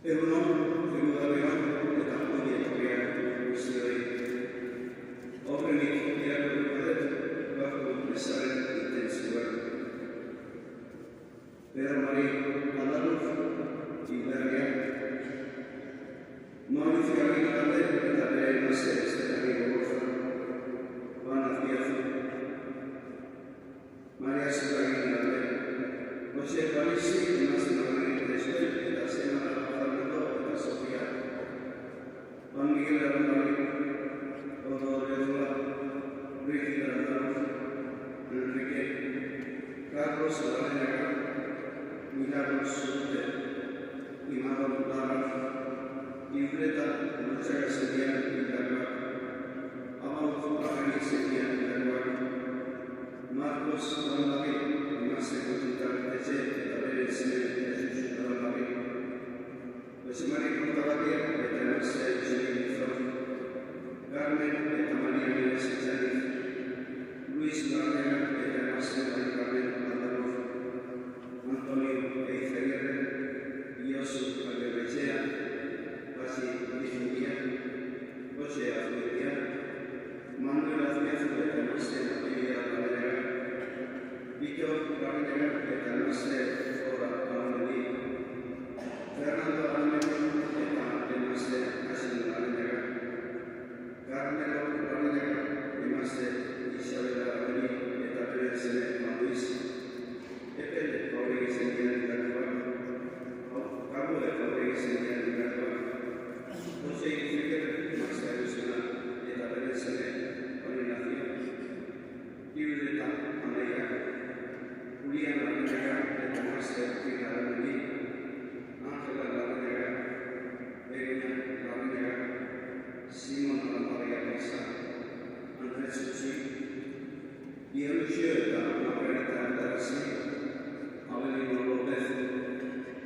Egunon, eguberrion eta ongi etorriak guztioi. Aurrenik irakurriko dut gaurko mezaren intentzioa. Pedro Mari Andaluz, Iberriak, Mauricio Aguinalde eta bere emazte Estefani Borja, Juan Azpiazu, Maria Sosa Aguinalde, Jose Parisi, emazte Margarita Escuel eta Semana Sofía, Juan Miguel Arandari, Odo Leozola, Ricky Arandaluz, Enrique, Carlos Larrañaga, Milagros Surte, Imado Lara, Ibreta Machaga Serian Milagua, Amaluz Arani Serian Milagua, Marcos Arandari, Imase Cotitar Eche, eta bere zene Jesus Arandari, Josemari Portalatia eta emazte Etxerik Izan, Carmen eta Maria Mires Etxerik, Luis Larrañaga eta emazte Maria Carmen Andaluz, Antonio Eizaguirre, Iosu Aguirretxea, Basi Bizungia, Jose Azurria, Manuel Azpiazu eta emazte Natalia Larrañaga, Víctor Larrañaga eta emazte Zora Arandeli, Fernando Arandeli eta emazte Asin Larrañaga, Carmelo Larrañaga, emazte Isabela Arandeli eta bere zene Luis, Epel Rodríguez Endian Itakoa, Pablo Rodríguez Endian Itakoa, Jose Ifiker, emazte Agustina eta bere zene Orinacia, Iudeta Amaia, Julian Larrañaga eta emazte Tina Arandeli, Ángela Larrañaga, Begoña Larrañaga, Simon Maria Pisa, Andrés Susi, Dionisio eta Margarita Andarasi, Avelino López,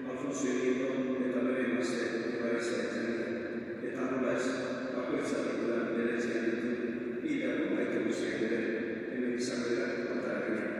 Alfonso Iñigo eta bere emazte Ebaeza Etxenik, eta nola ez, bakoitza ditudan bere etxean ditu, hilako maite guztiak ere, hemen izango dira eta herriak.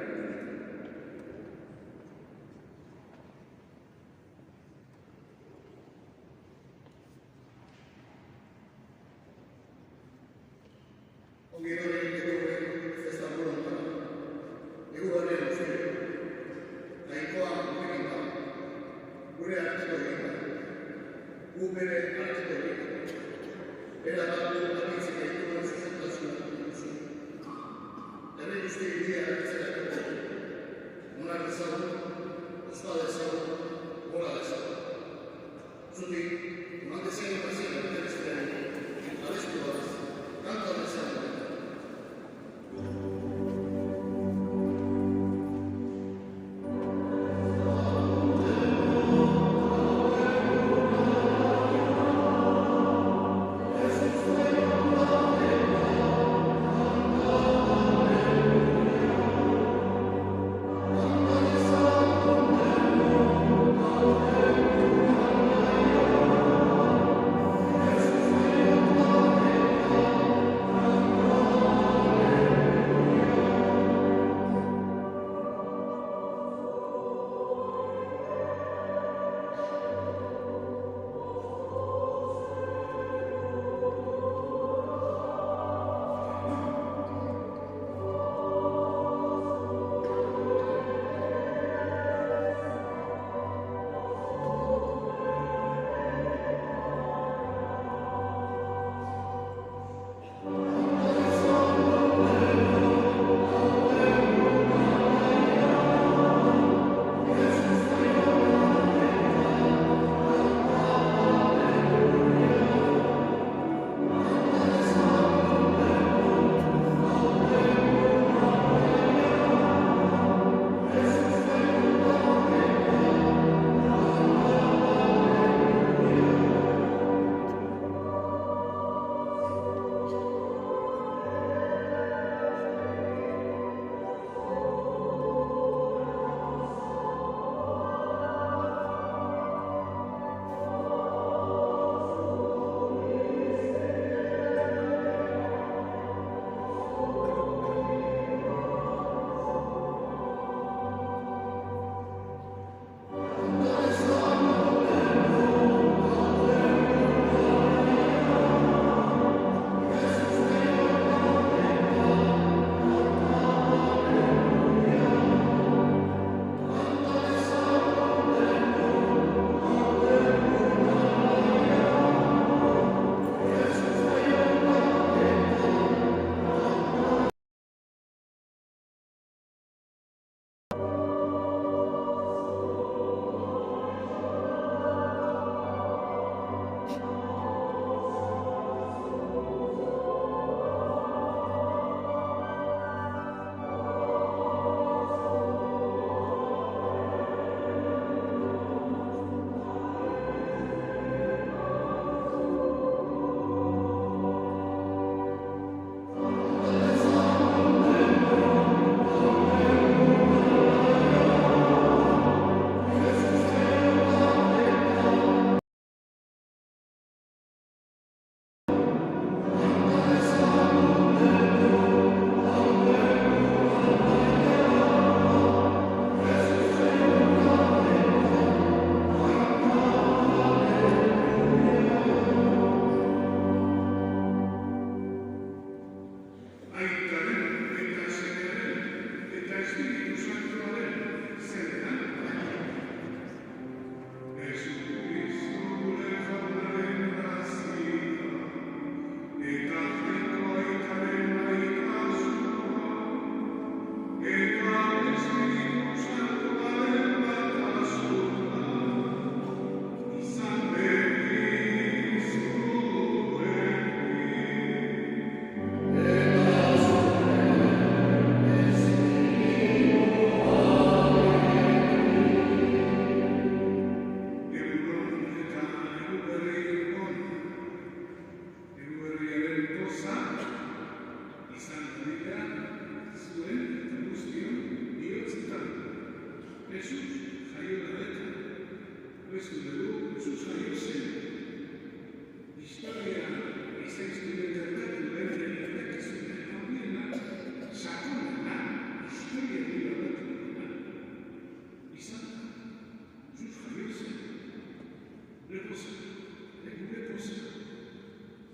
ninguna cosa,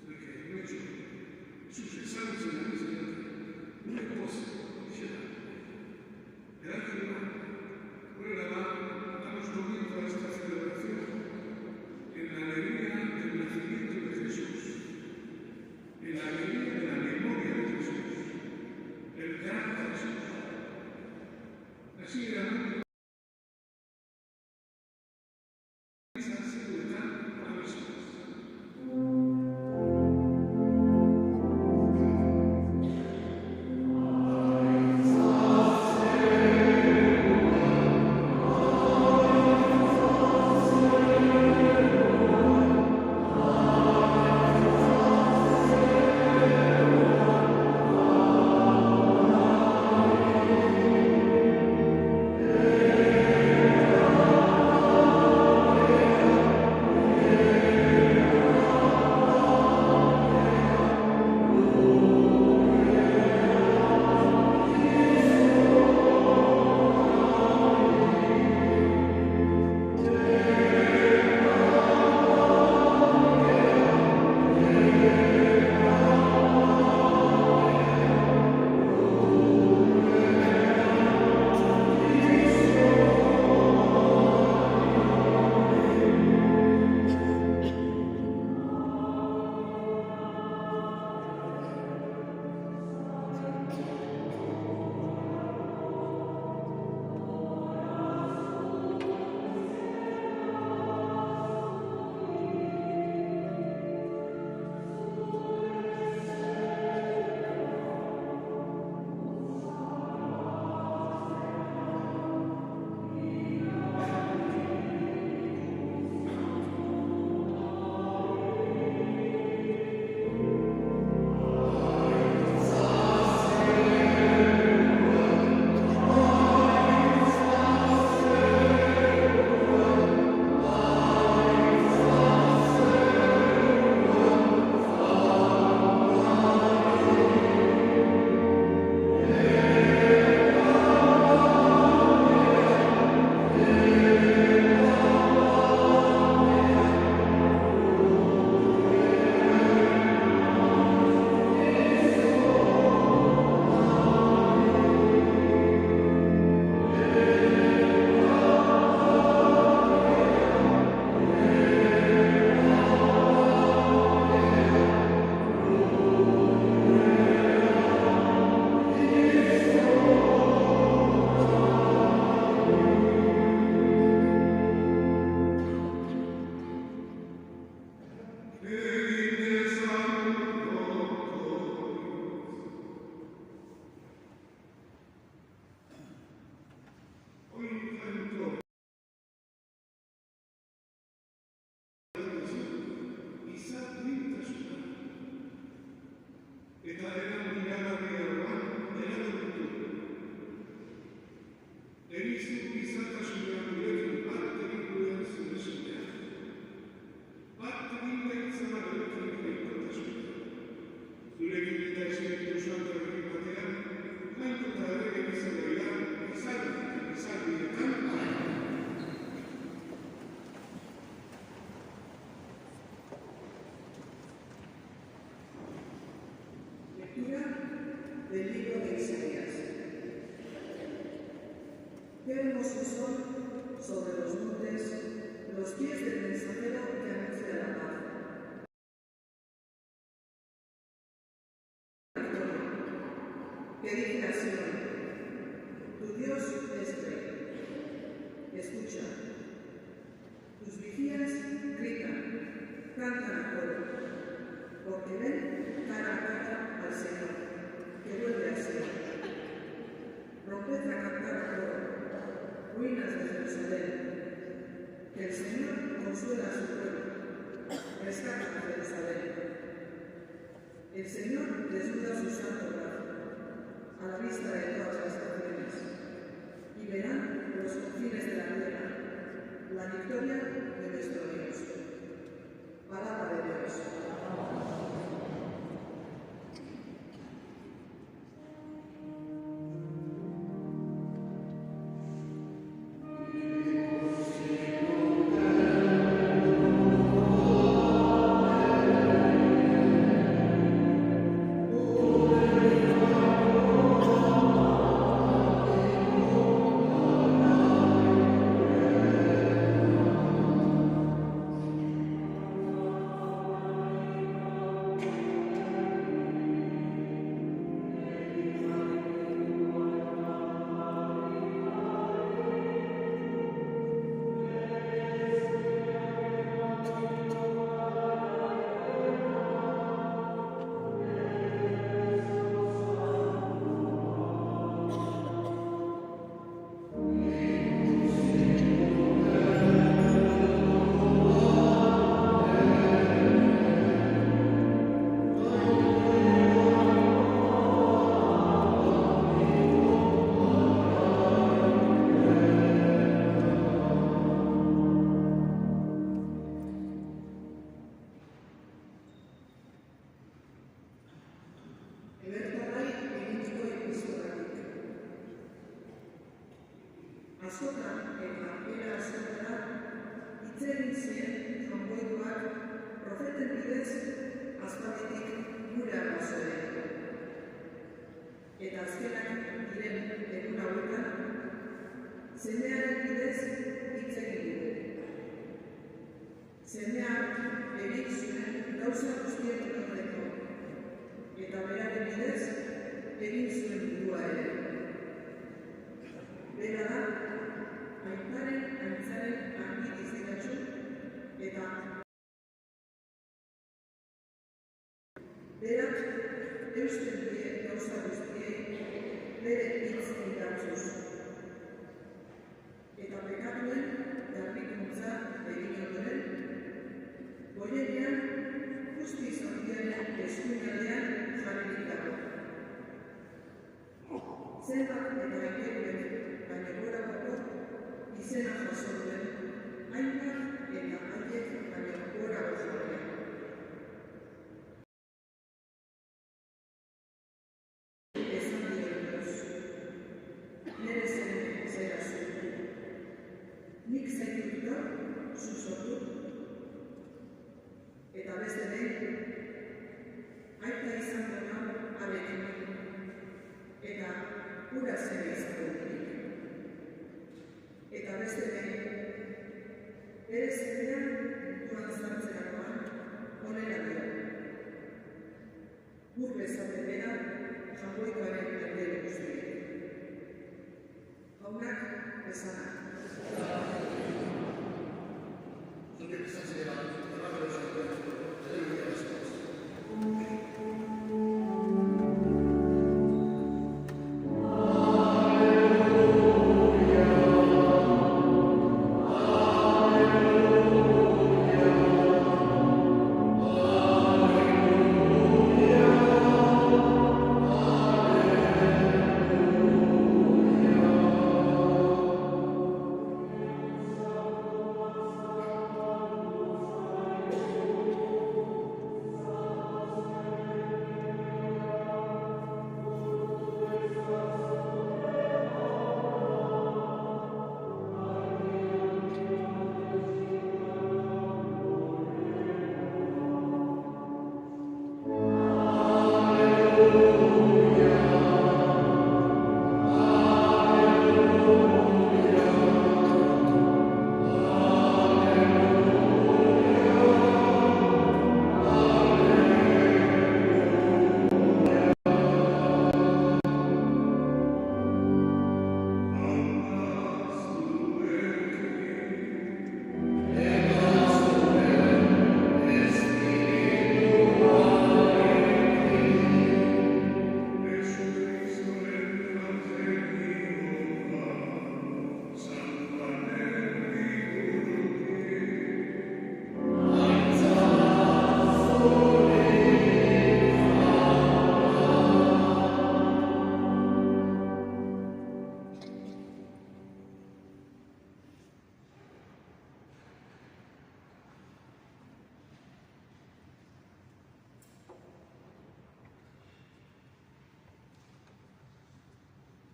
perché noi su cessare nella miseria, una cosa non ce l'ha. E anche noi, damos comienzo a esta celebración en la alegría del nacimiento de Jesús, en la alegría de la memoria de Jesús, el gran Jesús. Así era la misa ha sido de tan maravillosa. Del libro de Isaías. Qué hermosos son sobre los montes los pies del mensajero que anuncia la paz. Que dice así: tu Dios es rey. Escucha. Tus vigías gritan, cantan a coro, porque ven cara a cara al Señor, que vuelve a ser. Romped a cantar a coro, ruinas de Jerusalén, que el Señor consuela a su pueblo, rescata a Jerusalén. El Señor desnuda su santo brazo, a la vista de todas las naciones, y verán los confines de la tierra la victoria de nuestro Dios. Palabra de Dios. askotan eta era askotan hitz egin zien Jaungoikoak profeten bidez aspalditik gure arrazoei. Eta azkenak diren egun hauetan, semearen bidez hitz egin dugu. Semeak egin zuen gauza guztien ordeko, eta beraren bidez egin zuen mundua ere. Bera da, aitaren antzaren argi dizitatxo eta berak eusten die gauza guztiei bere hitz idatzuz. Eta pekatuen garbikuntza egin ondoren, goienean guztiz handiaren eskuinaldean jarririk dago. Zenbat eta ekeruen baina gorabako izena jaso duen, hainbat eta haiek baina gorabako jarriak. Esan diren duz, nire zen zera zu. Nik zaitut gaur, zuzortu, eta beste behin, aita izango nau arekin, eta ura zen izango dinik. Eta beste behin, bere zenean duan zartzerakoan onera dio. Gur bezate bera, Jaungoikoaren aldere guztiek. Jaunak bezanak.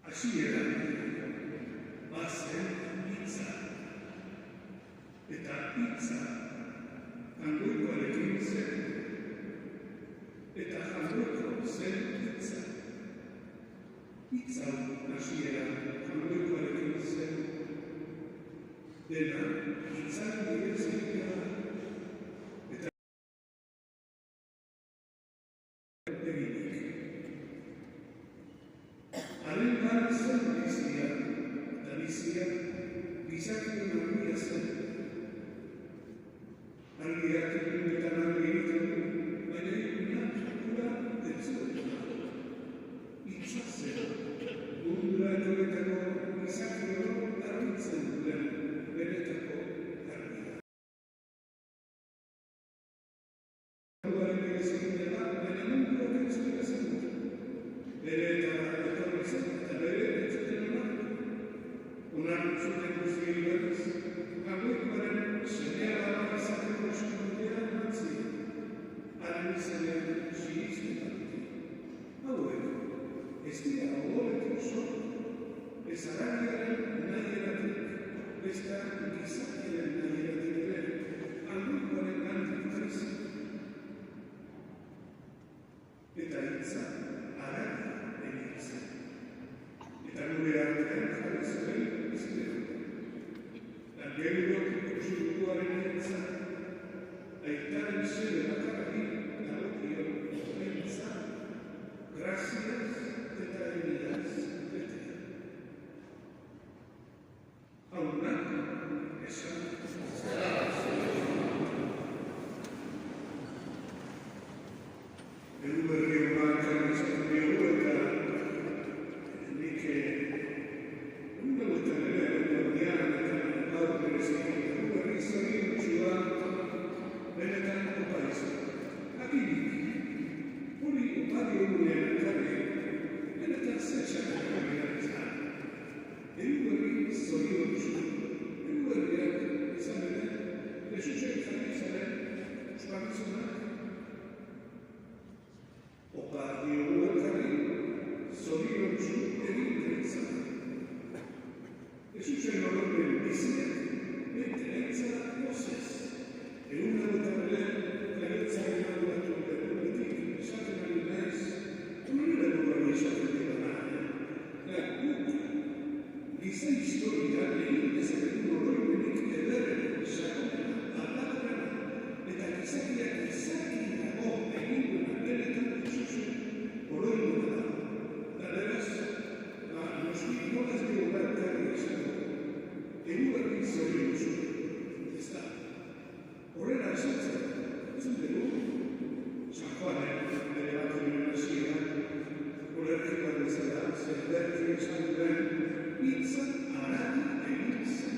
Hasieran bazen hitza, eta hitza Jaungoikoarekin zen, eta Jaungoiko zen hitza. Hitza hasieran Jaungoikoarekin zen, dena hitzaren bidez egitea da, eta eginik. Haren gara zen bizia, eta bizia gizakien handia zen. Argiak ilunetan argi egiten du, baina ikunak ura detzuen. Hitza zen, mundura etorretako gizakien argitzen duen benetako argia. Munduaren egizien dela, baina munduak entzuten zen dut. Bere eta etorri zen, eta bere entzuten onak. Onak zuten guztiei berriz, Jaungoikoaren semea gara izateko eskubidea ematzi, haren izenean sinizten dut. Hauek, ez dira odoretik sortu, ez aragiaren nahi eratik nace de la carne, la opio, pensa, gracias de talenidad, etc. Aunque esa el berrio manca di scambio di che una volta nella guardiana l'altra resistente una risalire giurato nelle tanto paese a chi poi Mario Munera Carré nelle tasse c'è la realizzata e un berrio storico giù e un berrio sapere le succede di sapere spazio o parli o carino, sorrido giù e l'interezza. E succedono per business, l'interezza posses. E una volta per lei, carezza di lavoratore per un motivo, pensate a un mese, non è la nuova ricetta di banale. La cucca, di sei storia, le linte se ne uno non è che l'era di Sacona, alla grana, e da chissà chi la bomba, e quindi una bella por hoy no la revista, los millones de hogares que en un país serioso está. Por la esencia, es un Perú, San Juan, el debate de la universidad, por la universidad, se debe San Juan, pizza, arani e pizza.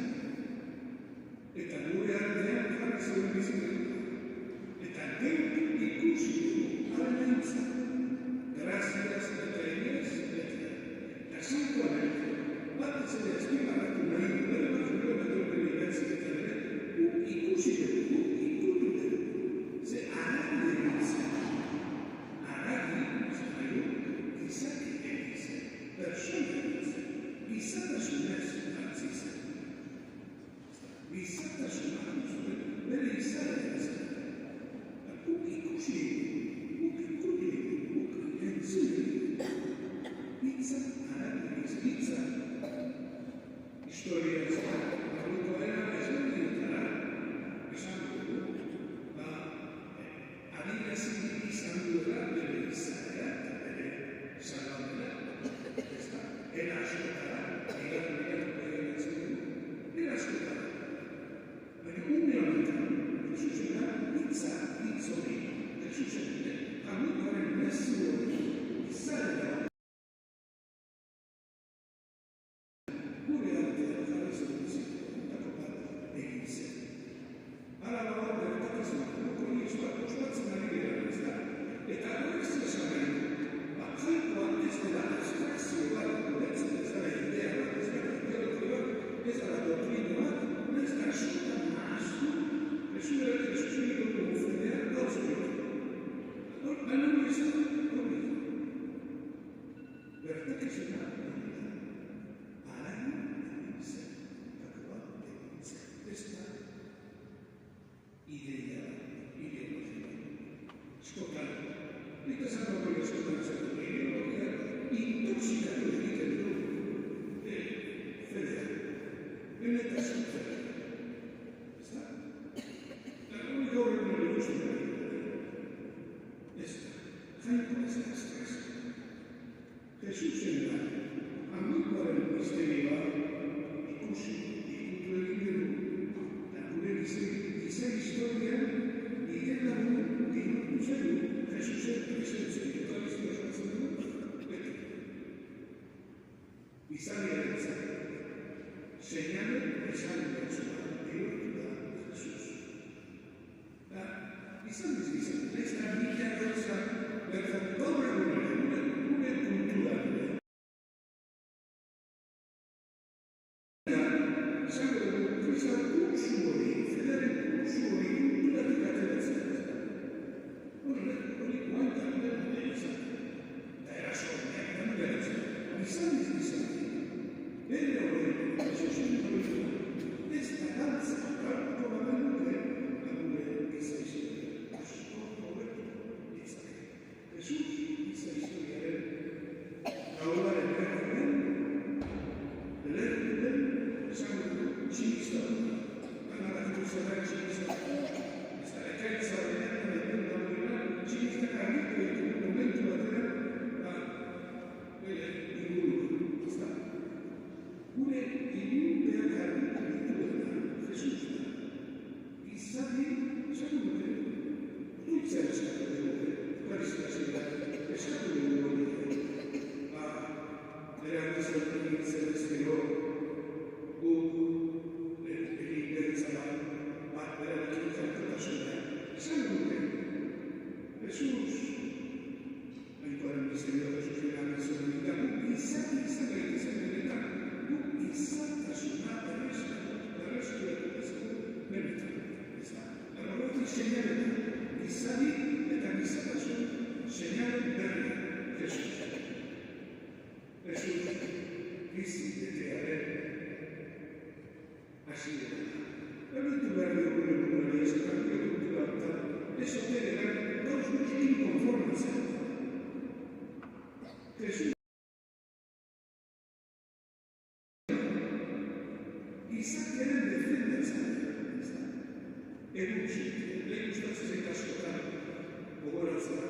E talure anche a fare un disegno. E tanto di cusci, alla pizza. Gracias a Tainés, la San Juan, antes se le estima la comunidad de la mayoría de la universidad de Tainés, y cusci se hará de misa. Hará de misa, quizá que dice, persona dice, quizá la sumes narcisa. Quizá la sumes, pero quizá la dice. La cusci. Pizza, pizza. Historia avuto era esempio ma aveva si sanguinare delle salate delle salame questa è la scelta e la scelta ma un'unità succederà pizza pizzolino che succede a noi non è nessuno di sale Cisto, alla Chiesa, questa è izadi eta gizatasun seinale berria Jesus. Jesus bizi betearen hasiera. Erditu behar dugu egunari eskatakio kultura eta ez ote gara gauz gutxekin konformatzen. Jesus izatearen defendatzen egun txiki, lehen gustatzen zait askotan gogoratzen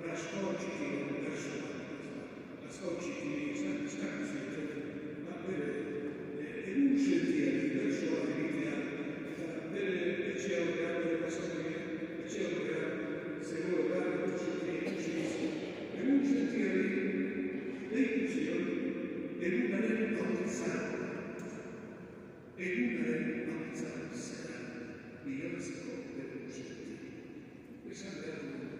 raskau txikiren persona. Raskau txiki eskatu zuten, bere egun sentiari persoa egitea eta bere etxe aurrean, bere pasatzen etxe aurrean zegoela egun sentiari egun sentiari deitu zion egunaren hautzara. Egunaren hautzara zera bihurtzeko egun senti. Esan behar dugu,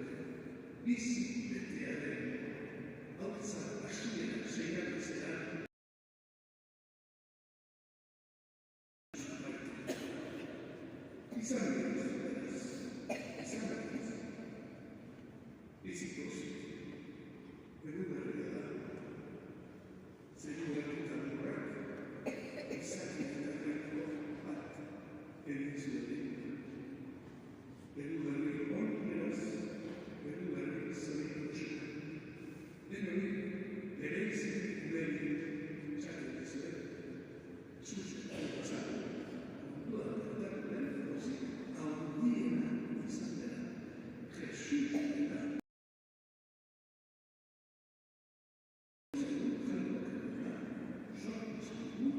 bizi betearen hautzara hasiera seinale zera. Izan behar beraz, izan behar biziko zik, egun berria da, zeru eratutan horrak, izaki eta reko bat egin zuen. Egun berri hon, beraz, egun berri zarik utxika. Den hori, bere izin guberi txaten dezuen, zuzen pasatu. Handiena izan dela, Jesus dela. Zeru jalokatua, sortu zaigu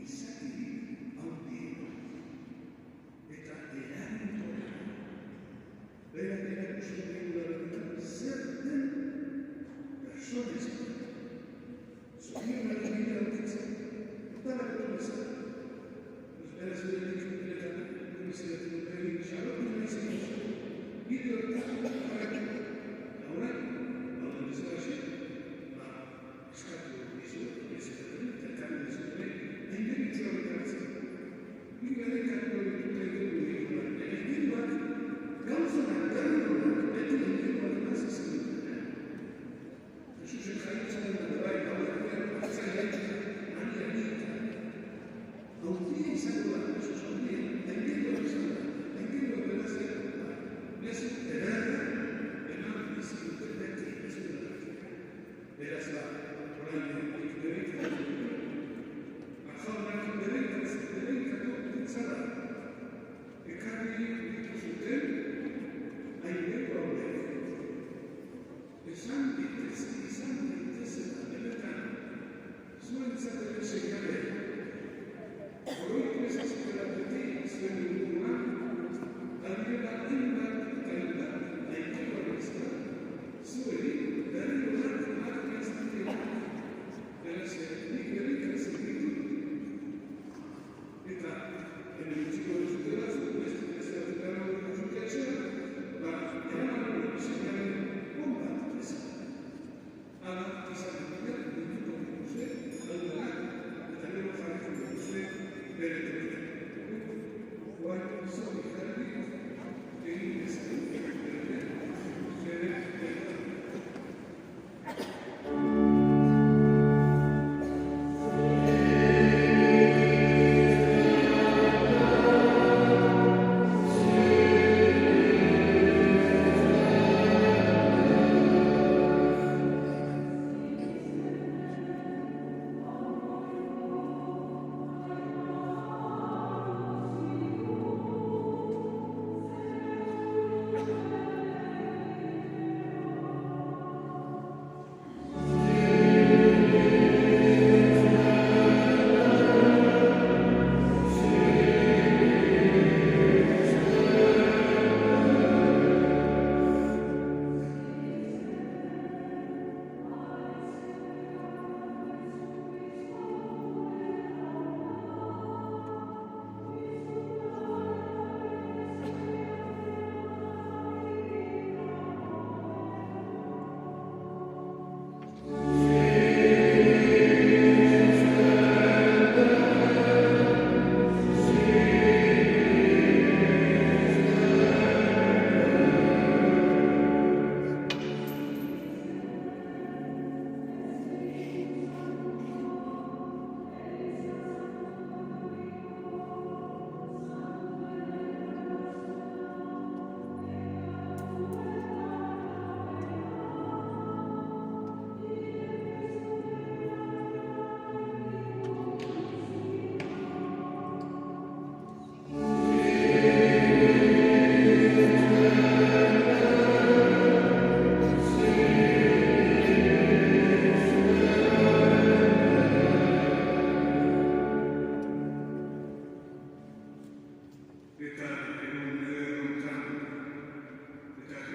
izakirik handiena. Eta eragintorra. Berak erakusten digularetan zer den personezkoa. Zorionaren bidea aurkitzen, otarako bezala. Beraz berenik biletan, komisioetan egin xalotu nahi zen bideo eta jarretu. Horrek, balde bezalaxe, eskatu dizuet, bezetan, eta ekarri dizuet, hain deritzu horretatzen. Bideo edekatu ditut egin dugu egin bat, gauzanak garri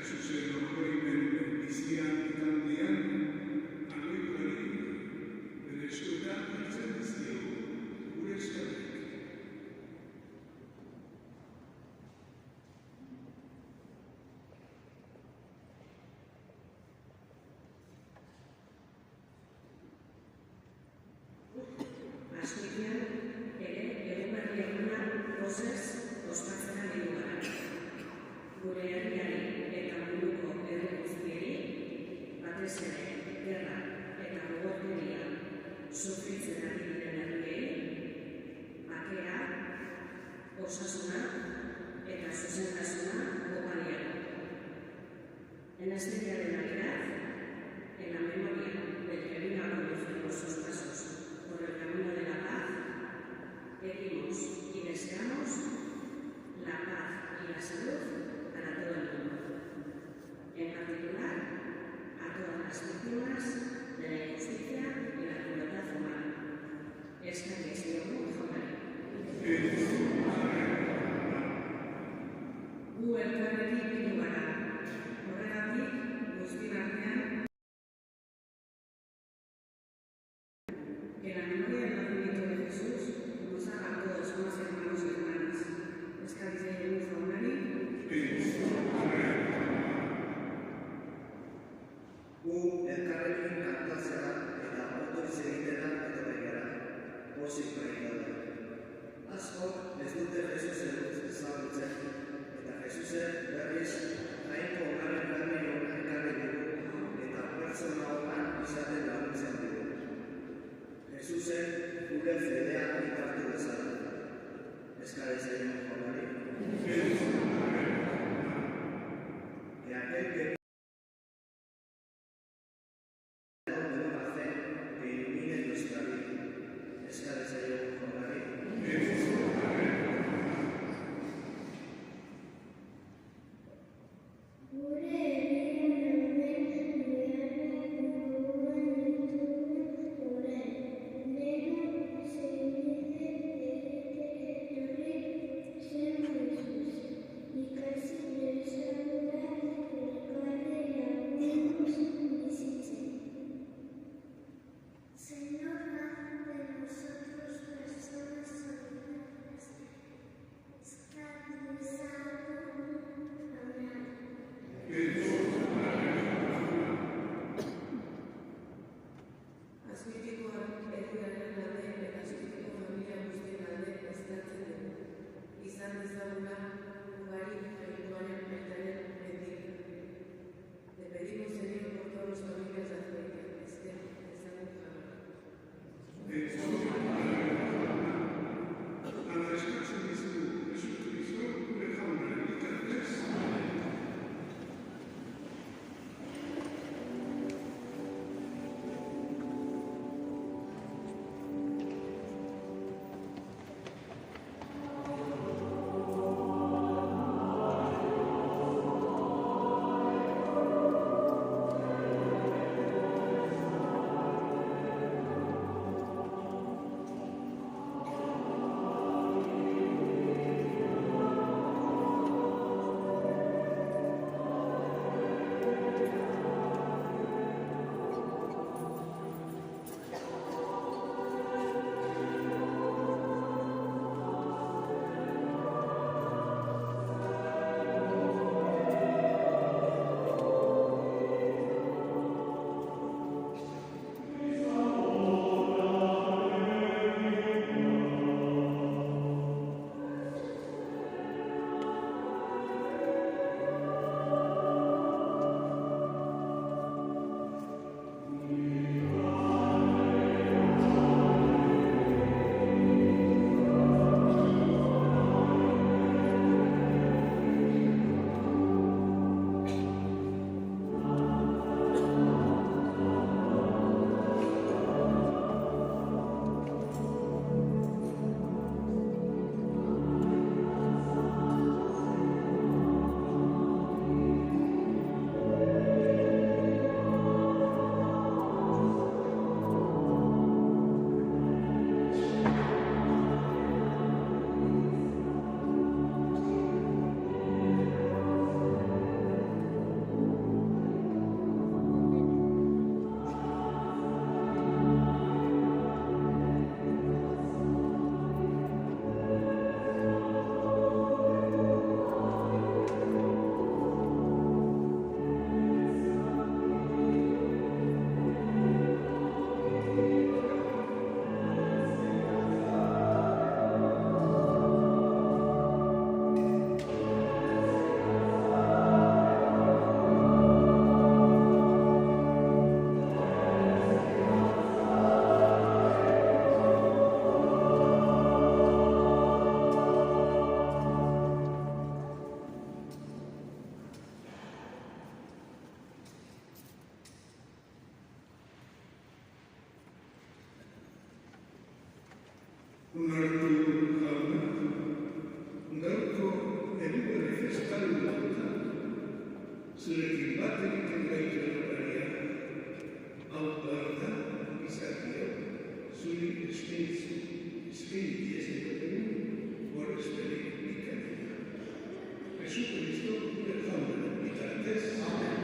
Jesusen oroimen bizian eta handian, aloikoari bere eskuetan hartzen dizkiogu gure eskerrak. Azkenean, ere, egungarri eguna pozez ospatzen ari gara. Gure herriari eta munduko herri guztiei, batez ere, gerra eta gogorkeria sufritzen ari diren herriei, bakea, osasuna eta zuzentasuna gopaniago. En este día de Navidad, en la memoria del que vino a conducir nuestros pasos por el camino de la paz, pedimos y deseamos la paz y la salud para todo el mundo, en particular a todas las víctimas de la injusticia y la crueldad humana. Esta es mi joven. Gu elkarrekin bildu gara. Horregatik, guztien artean, que la memoria del nacimiento de Jesús nos haga a todos más hermanos y hermanas. Eskari zaiogun jaunari. Gu elkarrekin kantatzea eta otoiz egitera etorri gara, pozik nahi daude. Askok ez dute Jesusen ezagutzen, eta Jesusen berriz jainko onaren berri hona ekarri dugu, eta pertsona honan izaten laguntzen dugu. Jesusen gure fedea ikartu bezala. Eskari zaiogun jaunari. Y aquel que de una fe que ilumine nuestra vida. Eskari zaiogun jaunari. Onartu jauna, gaurko eduberri festalduta, zurekin bat egiten gaitu egoraria, hau da, izakio, zuri eskaini diezekoten gorrezperi ikaina. Jesucristo, gure jauna, bitartez, amen.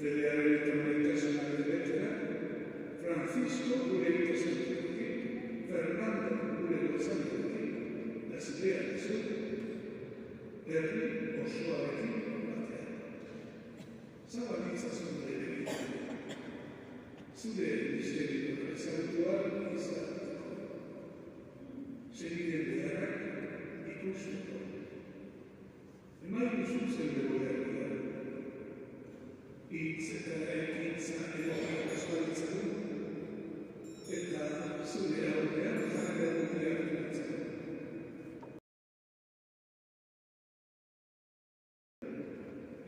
fedearen eta maitasunaren betera, Francisco gure itesentuekin, Fernando gure gotzailekin, Gaztea zu, herri osoarekin batean. Zabalitzazun bere egiten, zure misterioa ezagutuak izateko, segide beharrak ikusteko. Eman duzu zer beharria, hitz eta ekintza edokiak asmalitza du, eta zure aurrean jarrera duteak dutzen.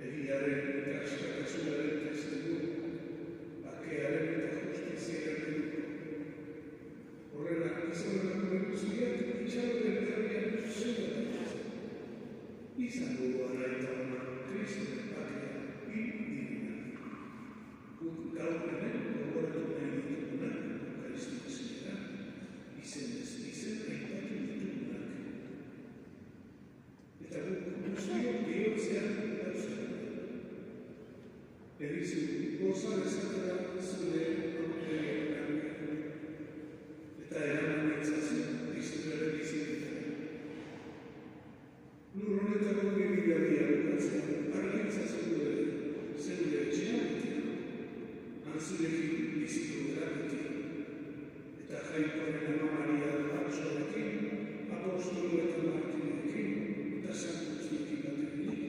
Egiaren eta askatasunaren testigu, bakearen eta justiziaren eduko. Horrela, izanetako guztiak itxaroten jarrian zuzen da. Izan dugu ara eta ona, Kristoren bakea, divina. Guk gaur hemen gogoratu nahi ditugunak, Eukaristia izenez izen aipatu ditugunak. Eta guk guztiok bihotzean dauzen. Erizu, goza dezatera zure aurrean eta eraman ditzazen Kristoren bizitzetan. Lur honetako bibigaria bukatzen, argitzatzen zeure etxearetik, antzurekin bizitu eraketik, eta jaikoaren ama Maria Batsoarekin, apostolu eta martinekin, eta santuziekin batekin,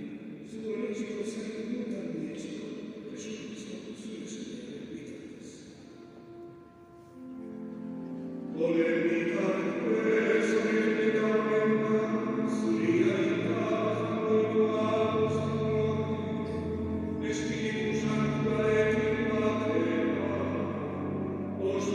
zure etxiko zaitu dutan etxiko, Jesu Kristo zure zenearen bitartez. Olen bitartez, olen bitartez, zuria Espíritu Santo alegre, Padre, os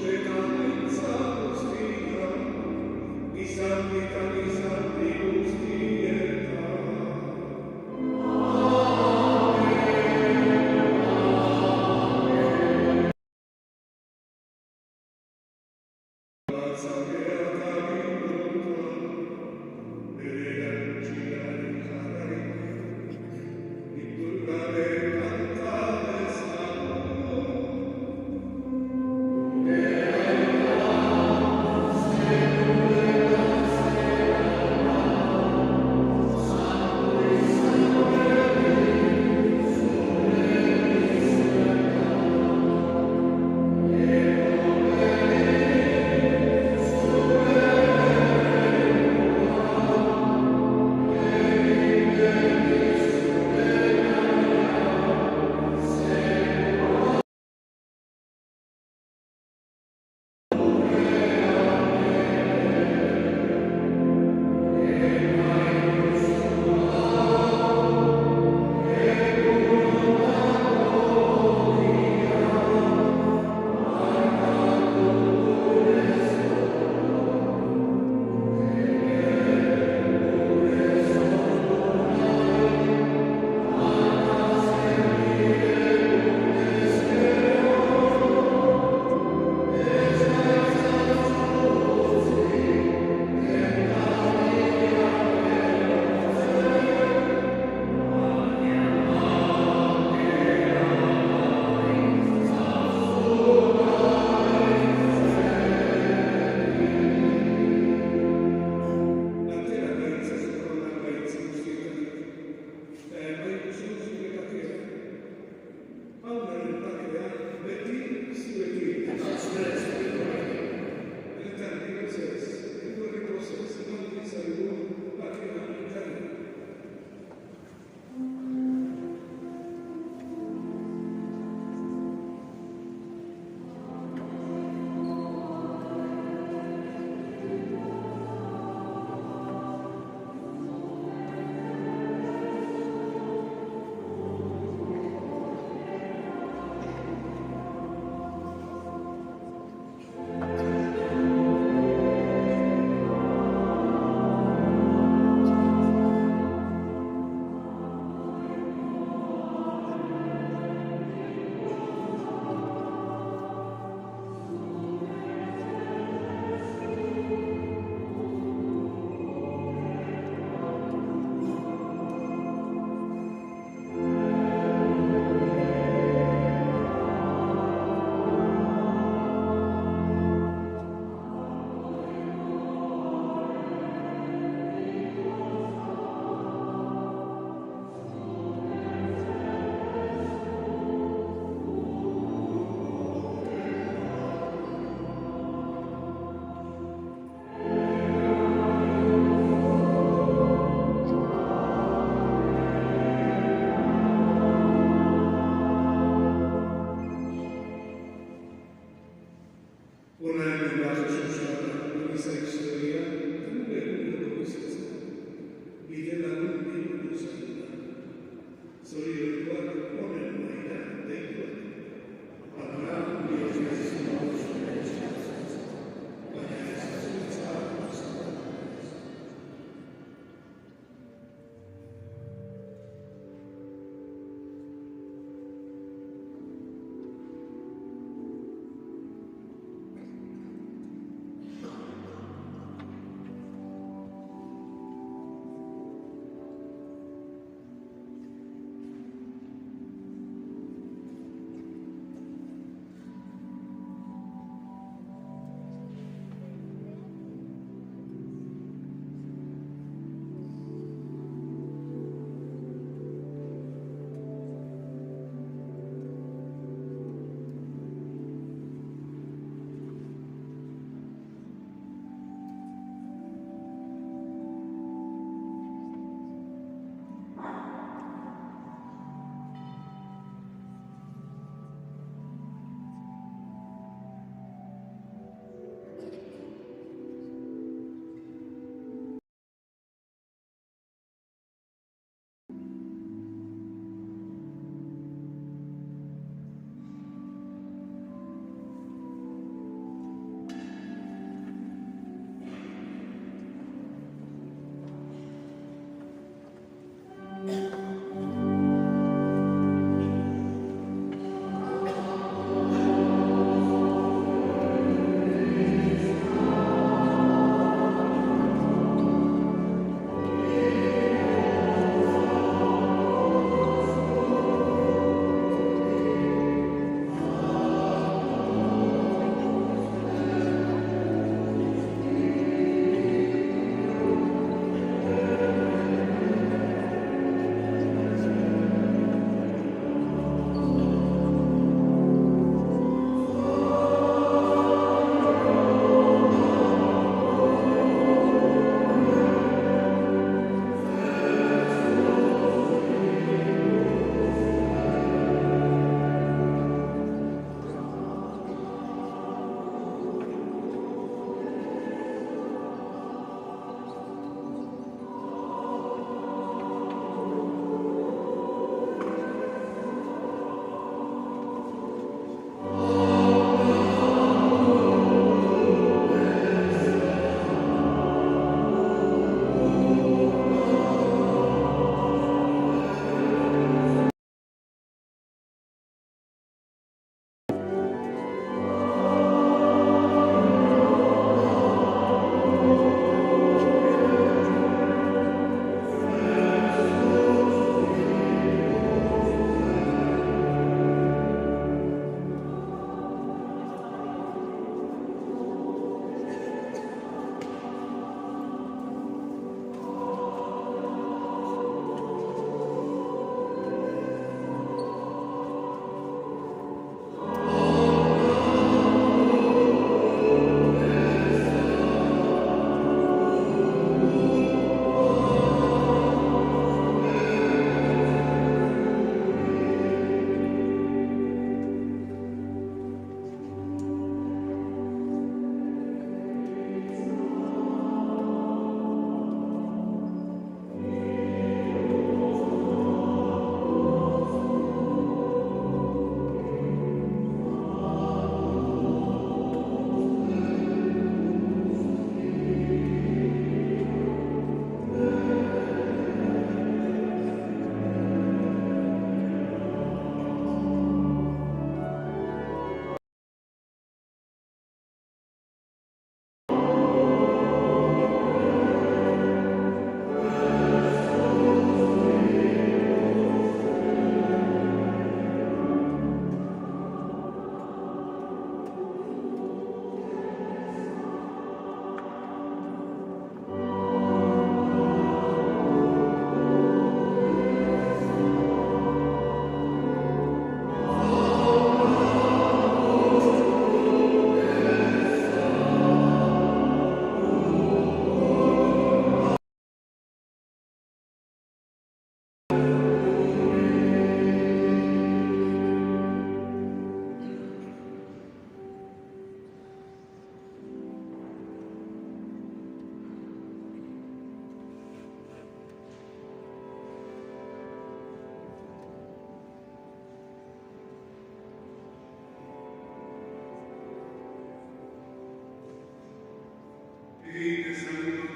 egin dezagun